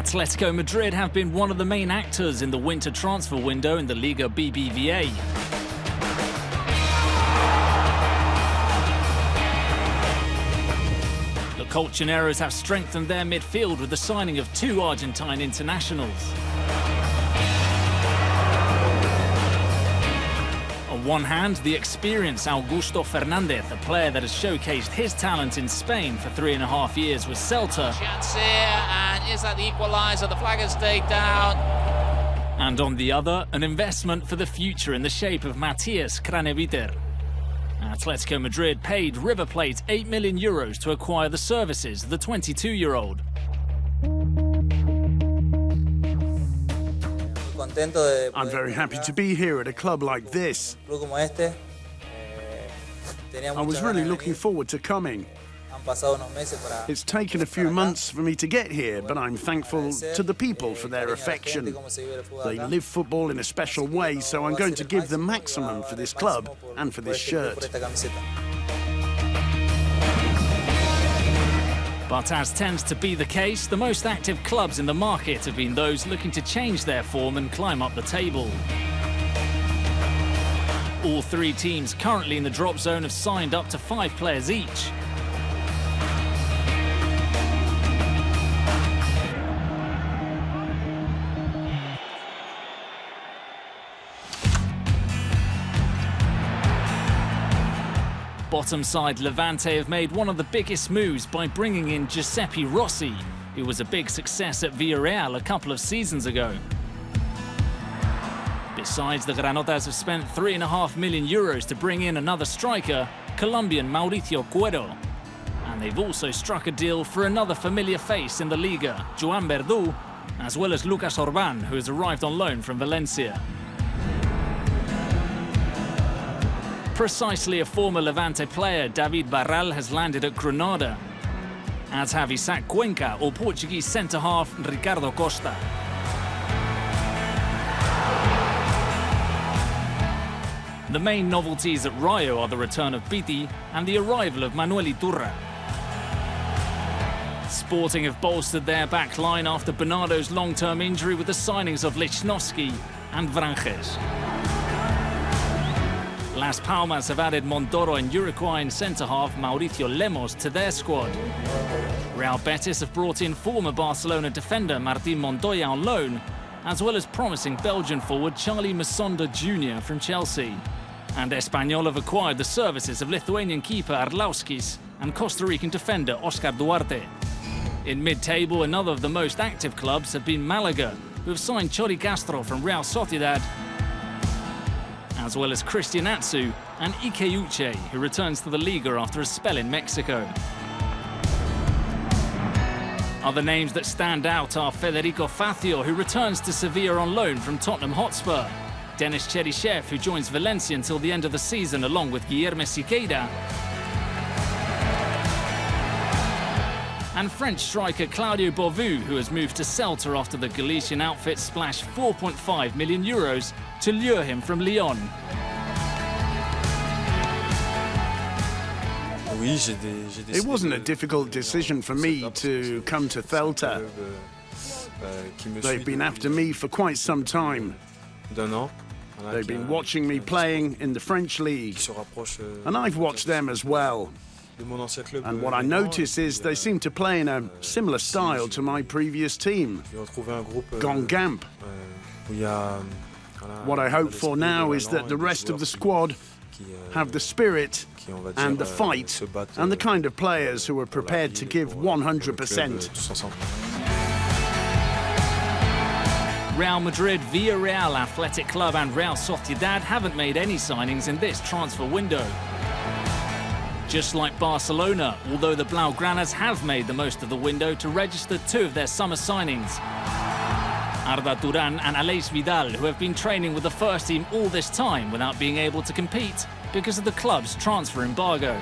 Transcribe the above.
Atletico Madrid have been one of the main actors in the winter transfer window in the Liga BBVA. The Colchoneros have strengthened their midfield with the signing of 2 Argentine internationals. On one hand, the experienced Augusto Fernandez, a player that has showcased his talent in Spain for 3.5 years with Celta. Chance here, and is that the equaliser? The flag has stayed down. And on the other, an investment for the future in the shape of Matías Craneviter. Atletico Madrid paid River Plate €8 million to acquire the services of the 22-year-old. I'm very happy to be here at a club like this. I was really looking forward to coming. It's taken a few months for me to get here, but I'm thankful to the people for their affection. They live football in a special way, so I'm going to give the maximum for this club and for this shirt. But as tends to be the case, the most active clubs in the market have been those looking to change their form and climb up the table. All 3 teams currently in the drop zone have signed up to 5 players each. Bottom side Levante have made one of the biggest moves by bringing in Giuseppe Rossi, who was a big success at Villarreal a couple of seasons ago. Besides, the Granotas have spent €3.5 million to bring in another striker, Colombian Mauricio Cuero. And they've also struck a deal for another familiar face in the Liga, Joan Verdú, as well as Lucas Orban, who has arrived on loan from Valencia. Precisely a former Levante player, David Barral, has landed at Granada, as have Isaac Cuenca or Portuguese centre-half Ricardo Costa. The main novelties at Rayo are the return of Piti and the arrival of Manuel Iturra. Sporting have bolstered their back line after Bernardo's long-term injury with the signings of Lichnowsky and Vranjes. Las Palmas have added Montoro and Uruguayan centre-half Mauricio Lemos to their squad. Real Betis have brought in former Barcelona defender Martín Montoya on loan, as well as promising Belgian forward Charlie Masonda Jr. from Chelsea. And Espanyol have acquired the services of Lithuanian keeper Arlauskis and Costa Rican defender Oscar Duarte. In mid-table, another of the most active clubs have been Malaga, who have signed Chori Castro from Real Sociedad, as well as Christian Atsu and Ike Uche, who returns to the Liga after a spell in Mexico. Other names that stand out are Federico Facio, who returns to Sevilla on loan from Tottenham Hotspur, Denis Cheryshev, who joins Valencia until the end of the season along with Guilherme Siqueira, and French striker Claudio Beauvu, who has moved to Celta after the Galician outfit splashed €4.5 million to lure him from Lyon. It wasn't a difficult decision for me to come to Celta. They've been after me for quite some time. They've been watching me playing in the French league, and I've watched them as well. And what I notice is they seem to play in a similar style to my previous team, Guingamp. What I hope for now is that the rest of the squad have the spirit and the fight and the kind of players who are prepared to give 100%. Real Madrid, Villarreal, Athletic Club and Real Sociedad haven't made any signings in this transfer window. Just like Barcelona, although the Blaugranas have made the most of the window to register 2 of their summer signings. Arda Turan and Aleix Vidal, who have been training with the first team all this time without being able to compete because of the club's transfer embargo.